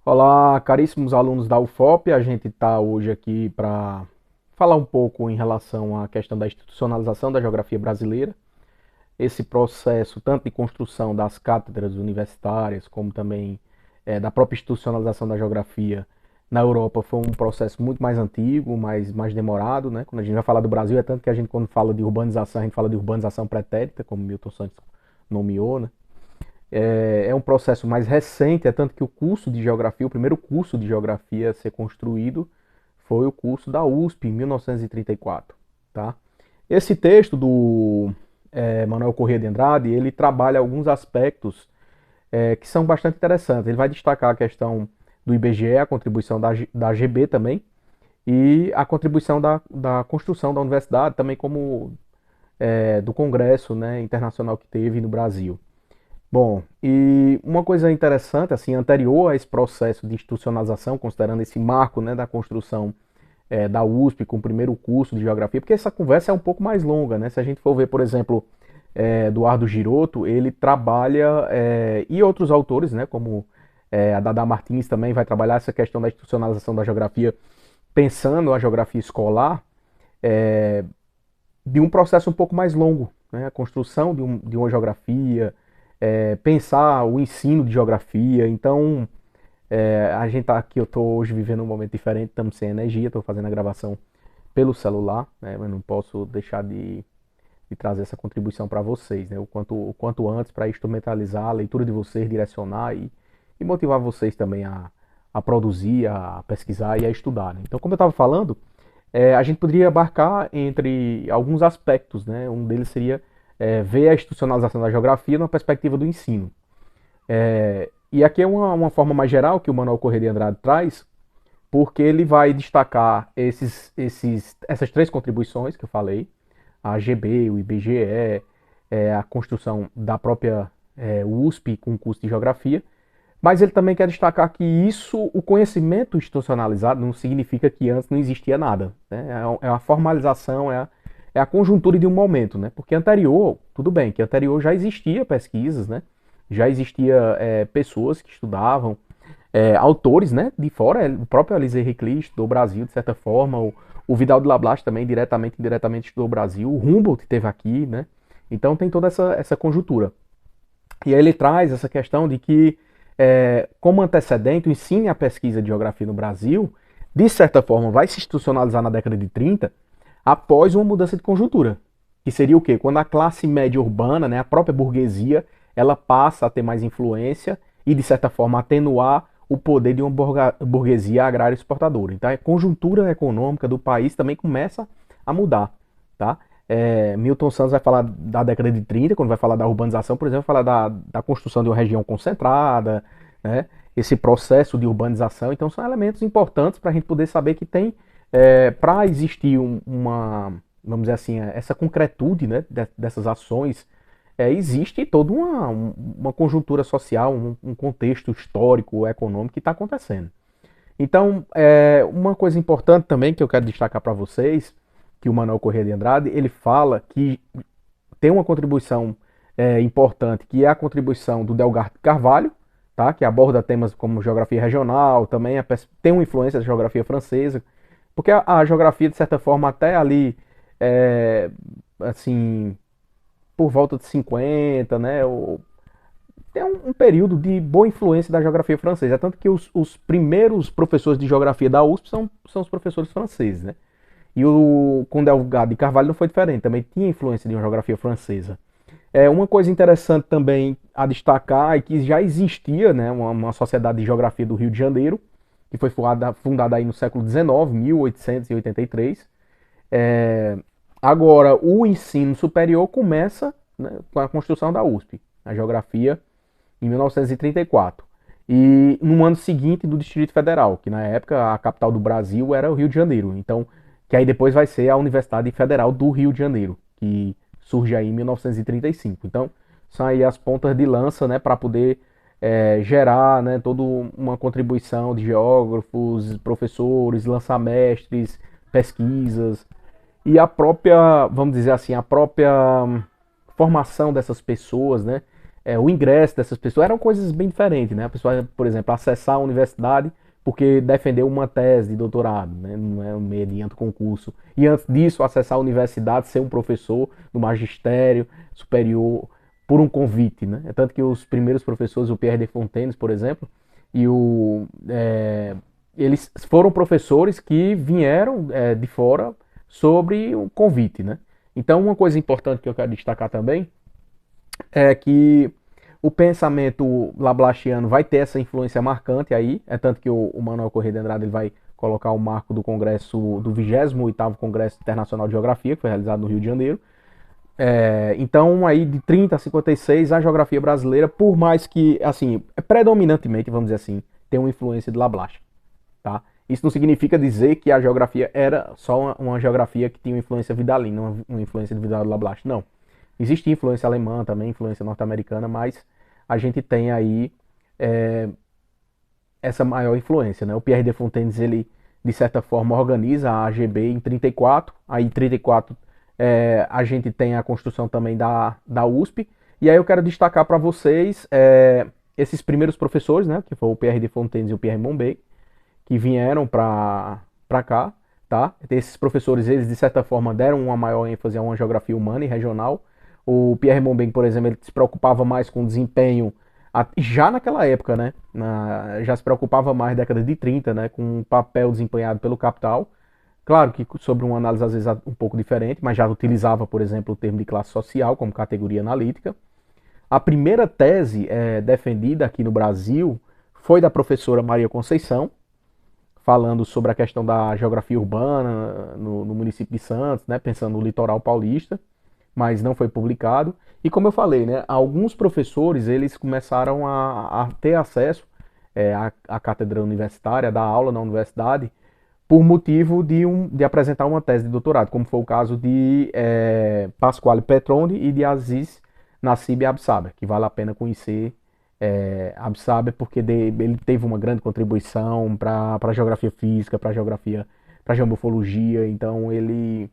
Olá, caríssimos alunos da UFOP. A gente está hoje aqui para falar um pouco em relação à questão da institucionalização da geografia brasileira. Esse processo, tanto de construção das cátedras universitárias, como também da própria institucionalização da geografia na Europa, foi um processo muito mais antigo, mais demorado, né? Quando a gente vai falar do Brasil, é tanto que a gente, quando fala de urbanização, a gente fala de urbanização pretérita, como Milton Santos nomeou, né? É um processo mais recente, é tanto que o curso de geografia, o primeiro curso de geografia a ser construído foi o curso da USP em 1934, tá? Esse texto do Manuel Corrêa de Andrade, ele trabalha alguns aspectos que são bastante interessantes. Ele vai destacar a questão do IBGE, a contribuição da GB também, e a contribuição da construção da universidade, também como do Congresso, né, internacional que teve no Brasil. Bom, e uma coisa interessante, assim, anterior a esse processo de institucionalização, considerando esse marco, né, da construção da USP com o primeiro curso de geografia, porque essa conversa é um pouco mais longa, né? Se a gente for ver, por exemplo, Eduardo Girotto, ele trabalha, e outros autores, né, como a Dada Martins também vai trabalhar essa questão da institucionalização da geografia, pensando a geografia escolar, de um processo um pouco mais longo, né? A construção de uma geografia, pensar o ensino de geografia. Então, a gente tá aqui, eu estou hoje vivendo um momento diferente, estamos sem energia, estou fazendo a gravação pelo celular, né? Mas não posso deixar de trazer essa contribuição para vocês, né? O quanto antes para instrumentalizar a leitura de vocês, direcionar e motivar vocês também a produzir, a pesquisar e a estudar, né? Então, como eu estava falando, a gente poderia abarcar entre alguns aspectos, né? Um deles seria ver a institucionalização da geografia numa perspectiva do ensino. E aqui é uma forma mais geral que o Manuel Corrêa de Andrade traz, porque ele vai destacar essas três contribuições que eu falei, a GB, o IBGE, a construção da própria USP com o curso de geografia, mas ele também quer destacar que isso, o conhecimento institucionalizado, não significa que antes não existia nada, né? É a formalização, é a conjuntura de um momento, né? Porque anterior, tudo bem, que anterior já existia pesquisas, né? Já existia pessoas que estudavam, autores, né, de fora, o próprio Alizé Reclus estudou o Brasil, de certa forma, o Vidal de Lablache também, diretamente e indiretamente, estudou o Brasil, o Humboldt esteve aqui, né? Então tem toda essa conjuntura. E aí ele traz essa questão de que, como antecedente, o ensino e a pesquisa de geografia no Brasil, de certa forma, vai se institucionalizar na década de 30, após uma mudança de conjuntura. Que seria o quê? Quando a classe média urbana, né, a própria burguesia, ela passa a ter mais influência e, de certa forma, atenuar o poder de uma burguesia agrária exportadora. Então, a conjuntura econômica do país também começa a mudar. Tá? Milton Santos vai falar da década de 30, quando vai falar da urbanização, por exemplo, vai falar da construção de uma região concentrada, né? Esse processo de urbanização. Então, são elementos importantes para a gente poder saber que tem, para existir vamos dizer assim, essa concretude, né, dessas ações, existe toda uma conjuntura social, um contexto histórico, econômico que está acontecendo. Então, uma coisa importante também que eu quero destacar para vocês, que o Manuel Corrêa de Andrade, ele fala que tem uma contribuição importante, que é a contribuição do Delgado Carvalho, tá? Que aborda temas como geografia regional, também tem uma influência da geografia francesa, porque a geografia, de certa forma, até ali, assim, por volta de 50, né? Tem um período de boa influência da geografia francesa. É tanto que os primeiros professores de geografia da USP são os professores franceses, né? E o com Delgado de Carvalho não foi diferente, também tinha influência de uma geografia francesa. Uma coisa interessante também a destacar é que já existia, né, uma sociedade de geografia do Rio de Janeiro, que foi fundada aí no século XIX, 1883. Agora, o ensino superior começa, né, com a construção da USP, a geografia, em 1934. E no ano seguinte do Distrito Federal, que na época a capital do Brasil era o Rio de Janeiro. Então, que aí depois vai ser a Universidade Federal do Rio de Janeiro, que surge aí em 1935. Então, são aí as pontas de lança, né, para poder gerar, né, toda uma contribuição de geógrafos, professores, lançamestres, pesquisas, e a própria, vamos dizer assim, a própria formação dessas pessoas, né, o ingresso dessas pessoas, eram coisas bem diferentes, né? A pessoa, por exemplo, acessar a universidade porque defendeu uma tese de doutorado, né? Não é um mediante concurso. E antes disso, acessar a universidade, ser um professor do magistério superior por um convite, né? É tanto que os primeiros professores, o Pierre de Fontaines, por exemplo, e eles foram professores que vieram de fora sobre um convite, né? Então, uma coisa importante que eu quero destacar também é que o pensamento lablachiano vai ter essa influência marcante aí, é tanto que o Manuel Corrêa de Andrade ele vai colocar o marco do congresso, do 28º Congresso Internacional de Geografia, que foi realizado no Rio de Janeiro. Então, aí de 30 a 56, a geografia brasileira, por mais que, assim, predominantemente, vamos dizer assim, tem uma influência de Lablache, tá? Isso não significa dizer que a geografia era só uma geografia que tinha uma influência vidalina, uma influência de Vidal de Lablache, não. Existe influência alemã também, influência norte-americana, mas a gente tem aí é, essa maior influência, né? O Pierre de Fontaines, ele, de certa forma, organiza a AGB em 34, aí em 34 a gente tem a construção também da USP, e aí eu quero destacar para vocês esses primeiros professores, né? Que foi o Pierre de Fontaines e o Pierre Monbeck, que vieram para cá, tá? Esses professores, eles de certa forma deram uma maior ênfase a uma geografia humana e regional. O Pierre Monbeck, por exemplo, ele se preocupava mais com o desempenho, já naquela época, né? Já se preocupava mais na década de 30, né? Com o papel desempenhado pelo capital. Claro que sobre uma análise às vezes um pouco diferente, mas já utilizava, por exemplo, o termo de classe social como categoria analítica. A primeira tese defendida aqui no Brasil foi da professora Maria Conceição, falando sobre a questão da geografia urbana no município de Santos, né, pensando no litoral paulista, mas não foi publicado. E como eu falei, né, alguns professores eles começaram a ter acesso à cátedra universitária, a dar aula na universidade, por motivo de apresentar uma tese de doutorado, como foi o caso de Pasquale Petroni e de Aziz Nassib Absaber, que vale a pena conhecer Absaber porque ele teve uma grande contribuição para a geografia física, para a geografia, para a geomorfologia, então ele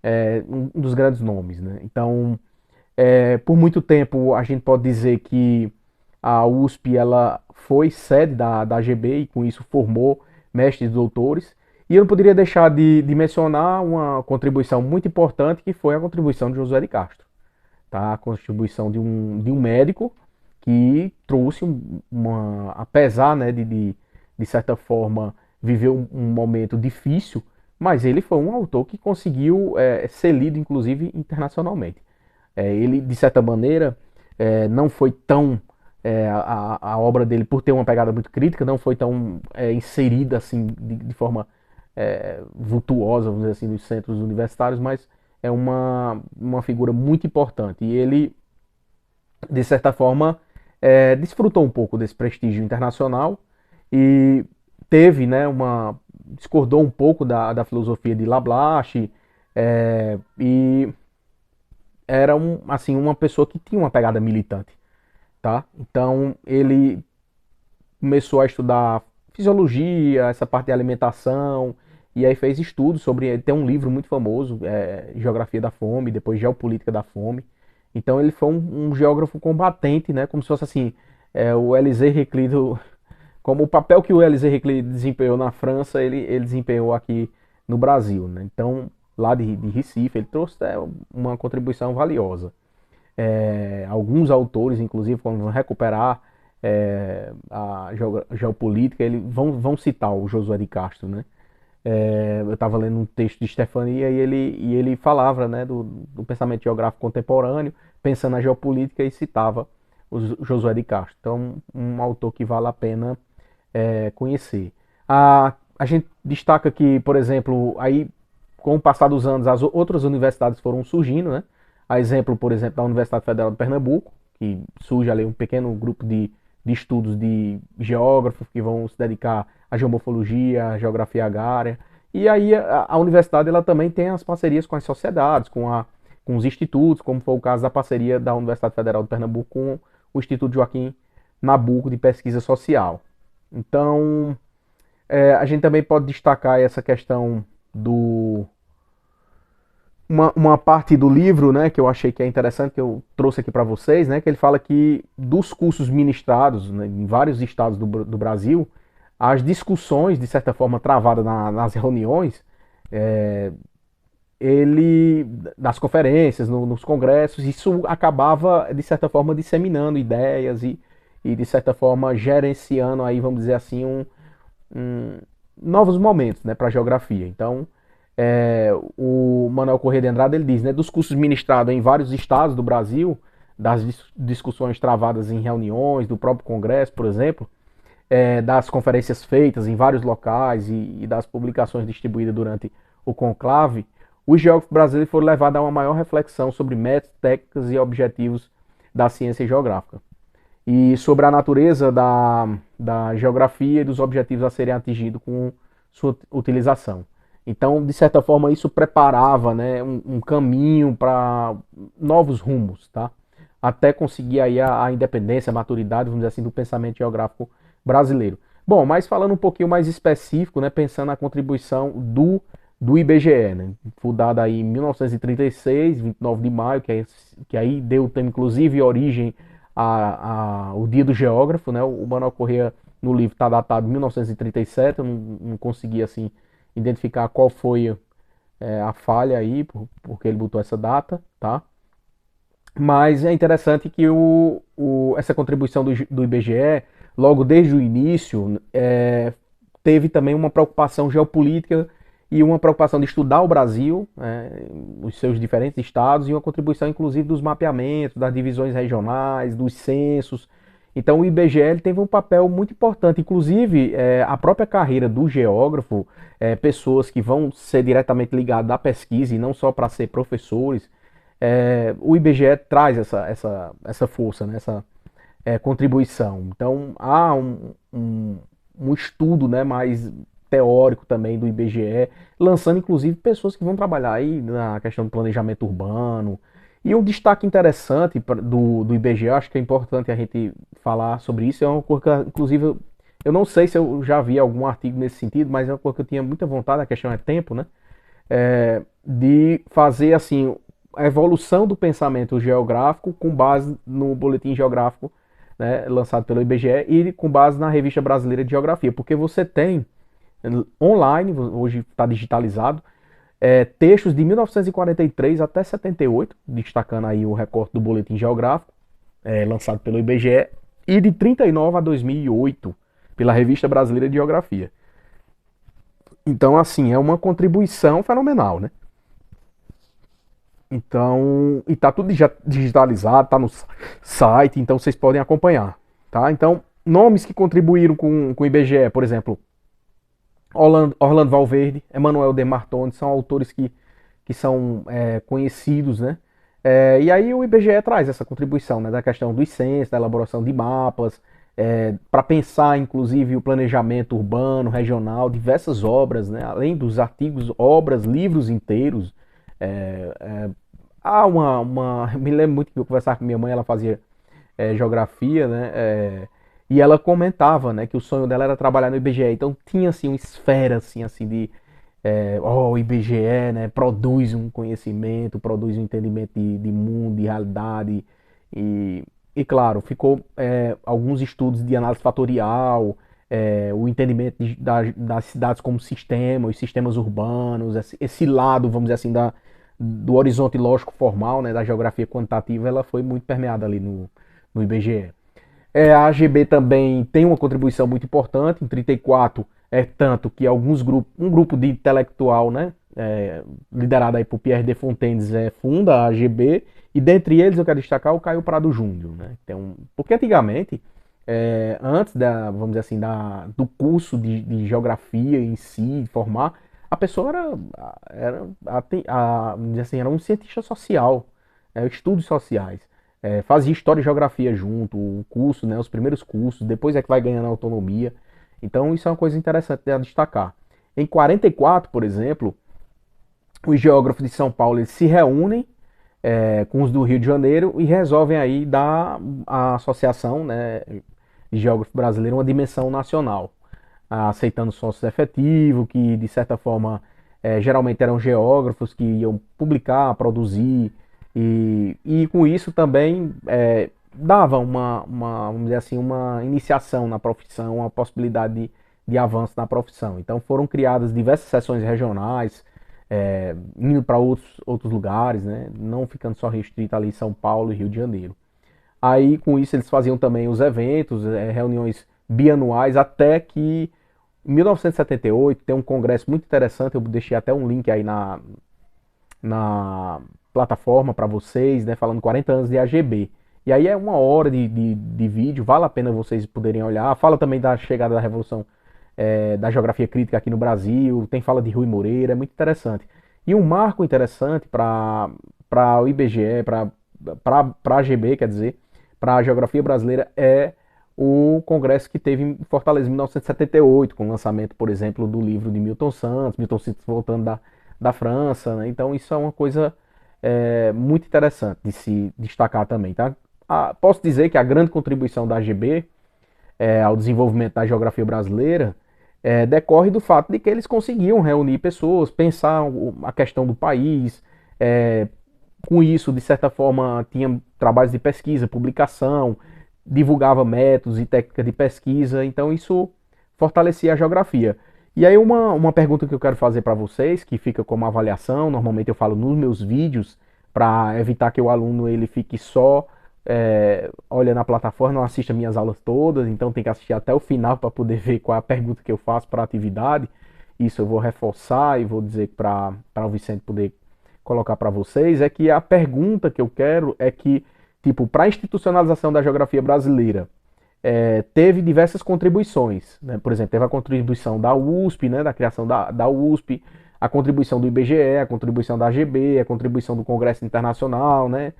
é um dos grandes nomes, né? Então, por muito tempo a gente pode dizer que a USP ela foi sede da AGB e com isso formou mestres e doutores. E eu não poderia deixar de mencionar uma contribuição muito importante que foi a contribuição de Josué de Castro, tá? A contribuição de um médico que trouxe apesar, né, de certa forma viver um momento difícil, mas ele foi um autor que conseguiu ser lido inclusive internacionalmente. Ele de certa maneira não foi tão a obra dele, por ter uma pegada muito crítica, não foi tão inserida assim de forma vultuosa, vamos dizer assim, nos centros universitários, mas é uma figura muito importante. E ele, de certa forma, desfrutou um pouco desse prestígio internacional e teve, né, discordou um pouco da filosofia de Lablache e era assim, uma pessoa que tinha uma pegada militante, tá? Então ele começou a estudar fisiologia, essa parte de alimentação, e aí fez estudos sobre. Tem um livro muito famoso, Geografia da Fome, depois Geopolítica da Fome. Então ele foi um geógrafo combatente, né? Como se fosse assim, o Elisée Reclus, como o papel que o Elisée Reclus desempenhou na França, ele desempenhou aqui no Brasil, né? Então, lá de Recife, ele trouxe uma contribuição valiosa. Alguns autores, inclusive, quando vão recuperar a geopolítica, eles vão citar o Josué de Castro, né? Eu estava lendo um texto de Stefania e ele falava, né, do pensamento geográfico contemporâneo, pensando na geopolítica e citava o Josué de Castro. Então, um autor que vale a pena conhecer. A gente destaca que, por exemplo, aí com o passar dos anos, as outras universidades foram surgindo, né? A exemplo, por exemplo, da Universidade Federal de Pernambuco, que surge ali um pequeno grupo de estudos de geógrafos que vão se dedicar à geomorfologia, à geografia agrária. E aí a universidade ela também tem as parcerias com as sociedades, com os institutos, como foi o caso da parceria da Universidade Federal de Pernambuco com o Instituto Joaquim Nabuco de Pesquisa Social. Então, a gente também pode destacar essa questão uma parte do livro, né, que eu achei que é interessante, que eu trouxe aqui para vocês, né, que ele fala que dos cursos ministrados, né, em vários estados do Brasil, as discussões, de certa forma, travadas nas reuniões, é, ele, nas conferências, nos congressos, isso acabava, de certa forma, disseminando ideias e de certa forma, gerenciando aí, vamos dizer assim, um novos momentos, né, para a geografia. Então, o Manuel Corrêa de Andrade ele diz, né, dos cursos ministrados em vários estados do Brasil, das discussões travadas em reuniões, do próprio Congresso, por exemplo, das conferências feitas em vários locais e das publicações distribuídas durante o conclave, os geógrafos brasileiros foram levados a uma maior reflexão sobre métodos, técnicas e objetivos da ciência geográfica e sobre a natureza da geografia e dos objetivos a serem atingidos com sua utilização. Então, de certa forma, isso preparava, né, um caminho para novos rumos, tá? Até conseguir aí a independência, a maturidade, vamos dizer assim, do pensamento geográfico brasileiro. Bom, mas falando um pouquinho mais específico, né, pensando na contribuição do IBGE, né, fundada aí em 1936, 29 de maio, que aí deu inclusive origem o Dia do Geógrafo, né? O Manuel Corrêa no livro está datado em 1937, eu não consegui assim identificar qual foi a falha aí, porque ele botou essa data, tá? Mas é interessante que essa contribuição do IBGE, logo desde o início, teve também uma preocupação geopolítica e uma preocupação de estudar o Brasil, os seus diferentes estados, e uma contribuição inclusive dos mapeamentos, das divisões regionais, dos censos. Então o IBGE ele teve um papel muito importante, inclusive a própria carreira do geógrafo, pessoas que vão ser diretamente ligadas à pesquisa e não só para ser professores, o IBGE traz essa força, né, essa contribuição. Então há um estudo, né, mais teórico também do IBGE, lançando inclusive pessoas que vão trabalhar aí na questão do planejamento urbano. E um destaque interessante do IBGE, acho que é importante a gente falar sobre isso, é uma coisa que, inclusive, eu não sei se eu já vi algum artigo nesse sentido, mas é uma coisa que eu tinha muita vontade, a questão é tempo, né? De fazer assim a evolução do pensamento geográfico com base no boletim geográfico, né, lançado pelo IBGE e com base na Revista Brasileira de Geografia, porque você tem online, hoje está digitalizado, textos de 1943 até 78, destacando aí o recorte do Boletim Geográfico, lançado pelo IBGE, e de 39 a 2008, pela Revista Brasileira de Geografia. Então, assim, é uma contribuição fenomenal, né? Então, e tá tudo digitalizado, tá no site, então vocês podem acompanhar, tá? Então, nomes que contribuíram com o IBGE, por exemplo, Orlando Valverde, Emanuel de Martoni, são autores que são conhecidos, né? E aí o IBGE traz essa contribuição, né, da questão dos censos, da elaboração de mapas, para pensar, inclusive, o planejamento urbano, regional, diversas obras, né, além dos artigos, obras, livros inteiros. Há me lembro muito que eu conversava com minha mãe, ela fazia geografia, né? E ela comentava, né, que o sonho dela era trabalhar no IBGE. Então tinha assim uma esfera assim de o IBGE, né, produz um conhecimento, produz um entendimento de mundo, de realidade e claro, ficou alguns estudos de análise fatorial, o entendimento das cidades como sistema, os sistemas urbanos, esse lado, vamos dizer assim, do horizonte lógico formal, né, da geografia quantitativa, ela foi muito permeada ali no IBGE. A AGB também tem uma contribuição muito importante. Em 34 tanto que um grupo de intelectual, né, liderado aí por Pierre de Fontaines, funda a AGB, e dentre eles eu quero destacar o Caio Prado Júnior, né? Então, porque antigamente, antes vamos dizer assim, do curso de geografia em si, formar, a pessoa vamos dizer assim, era um cientista social, estudos sociais. Fazia história e geografia junto, o curso, né, os primeiros cursos, depois é que vai ganhando autonomia. Então isso é uma coisa interessante a destacar. Em 44, por exemplo, os geógrafos de São Paulo eles se reúnem com os do Rio de Janeiro e resolvem aí dar à Associação, né, de Geógrafo Brasileiro uma dimensão nacional, aceitando sócios efetivos, que de certa forma geralmente eram geógrafos que iam publicar, produzir, e com isso também dava vamos dizer assim, uma iniciação na profissão, uma possibilidade de avanço na profissão. Então foram criadas diversas seções regionais, indo para outros lugares, né? Não ficando só restrito ali em São Paulo e Rio de Janeiro. Aí com isso eles faziam também os eventos, reuniões bianuais, até que em 1978 tem um congresso muito interessante, eu deixei até um link aí na plataforma para vocês, né, falando 40 anos de AGB. E aí é 1 hora de vídeo, vale a pena vocês poderem olhar. Fala também da chegada da Revolução da Geografia Crítica aqui no Brasil, tem fala de Rui Moreira, é muito interessante. E um marco interessante para o IBGE, para a AGB, quer dizer, para a Geografia Brasileira, é o congresso que teve em Fortaleza em 1978, com o lançamento, por exemplo, do livro de Milton Santos voltando da França, né? Então isso é uma coisa muito interessante de se destacar também, tá? Posso dizer que a grande contribuição da AGB ao desenvolvimento da geografia brasileira decorre do fato de que eles conseguiam reunir pessoas, pensar a questão do país, com isso, de certa forma, tinha trabalhos de pesquisa, publicação, divulgava métodos e técnicas de pesquisa, então isso fortalecia a geografia. E aí uma pergunta que eu quero fazer para vocês, que fica como avaliação, normalmente eu falo nos meus vídeos, para evitar que o aluno ele fique só olhando a plataforma, não assista minhas aulas todas, então tem que assistir até o final para poder ver qual é a pergunta que eu faço para a atividade. Isso eu vou reforçar e vou dizer para o Vicente poder colocar para vocês, é que a pergunta que eu quero é que, tipo, para a institucionalização da geografia brasileira, teve diversas contribuições, né? Por exemplo, teve a contribuição da USP, né, da criação da USP, a contribuição do IBGE, a contribuição da AGB, a contribuição do Congresso Internacional, né,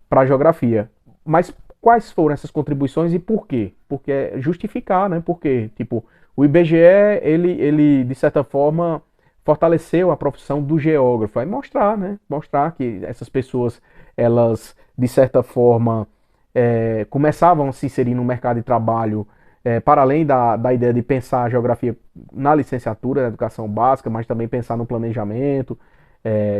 para a geografia. Mas quais foram essas contribuições e por quê? Porque é justificar, né? Porque, tipo, o IBGE, ele de certa forma, fortaleceu a profissão do geógrafo. Aí mostrar, né? Mostrar que essas pessoas, elas, de certa forma, começavam a se inserir no mercado de trabalho, para além da ideia de pensar a geografia na licenciatura, na educação básica, mas também pensar no planejamento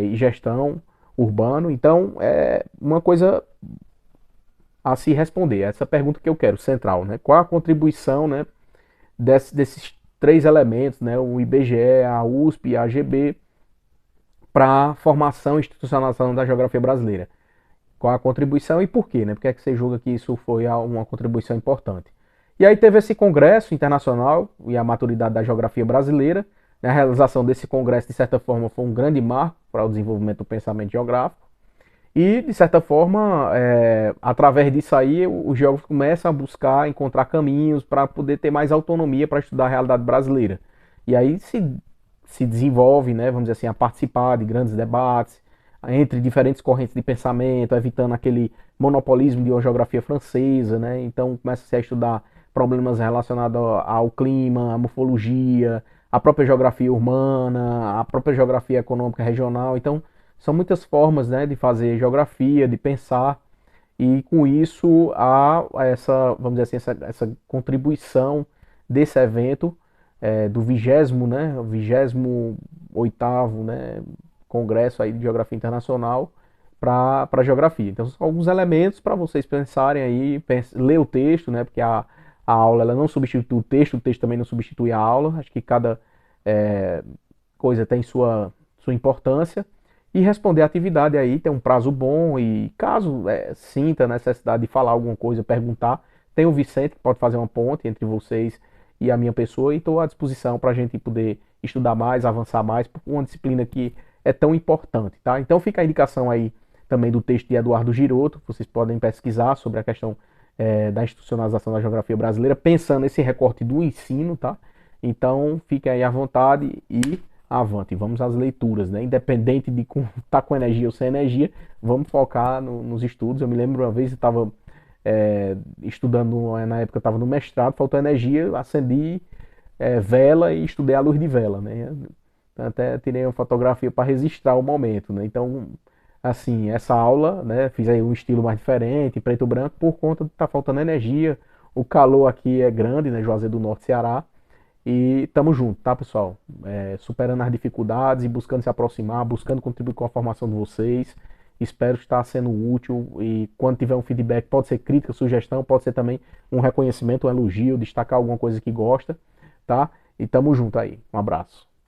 e gestão urbano. Então, é uma coisa a se responder. Essa pergunta que eu quero, central, né? Qual a contribuição, né, desses três elementos, né, o IBGE, a USP e a AGB, para a formação e institucionalização da geografia brasileira? Qual a contribuição e por quê, né? Por que é que você julga que isso foi uma contribuição importante? E aí teve esse congresso internacional e a maturidade da geografia brasileira. A realização desse congresso, de certa forma, foi um grande marco para o desenvolvimento do pensamento geográfico. E, de certa forma, através disso aí, o geógrafo começa a buscar, encontrar caminhos para poder ter mais autonomia para estudar a realidade brasileira. E aí se desenvolve, né, vamos dizer assim, a participar de grandes debates entre diferentes correntes de pensamento, evitando aquele monopolismo de uma geografia francesa, né? Então começa a estudar problemas relacionados ao clima, à morfologia, à própria geografia urbana, à própria geografia econômica regional. Então são muitas formas, né, de fazer geografia, de pensar, e com isso há essa, vamos dizer assim, essa contribuição desse evento, do 20º, né, 28º, né, Congresso aí de Geografia Internacional para a geografia. Então são alguns elementos para vocês pensarem aí, ler o texto, né, porque a aula ela não substitui o texto também não substitui a aula, acho que cada coisa tem sua importância. E responder a atividade aí, tem um prazo bom, e caso sinta necessidade de falar alguma coisa, perguntar, tem o Vicente que pode fazer uma ponte entre vocês e a minha pessoa, e estou à disposição para a gente poder estudar mais, avançar mais, por uma disciplina que é tão importante, tá? Então fica a indicação aí também do texto de Eduardo Giroto, vocês podem pesquisar sobre a questão da institucionalização da geografia brasileira, pensando nesse recorte do ensino, tá? Então fiquem aí à vontade e avante, vamos às leituras, né? Independente de estar com energia ou sem energia, vamos focar nos estudos. Eu me lembro uma vez eu estava estudando, na época eu estava no mestrado, faltou energia, acendi vela e estudei à luz de vela, né? Até tirei uma fotografia para registrar o momento, né? Então, assim, essa aula, né, fiz aí um estilo mais diferente, preto e branco, por conta de estar faltando energia. O calor aqui é grande, né, Juazeiro do Norte, Ceará. E tamo junto, tá, pessoal? Superando as dificuldades e buscando se aproximar, buscando contribuir com a formação de vocês. Espero estar sendo útil e quando tiver um feedback, pode ser crítica, sugestão, pode ser também um reconhecimento, um elogio, destacar alguma coisa que gosta, tá? E tamo junto aí. Um abraço.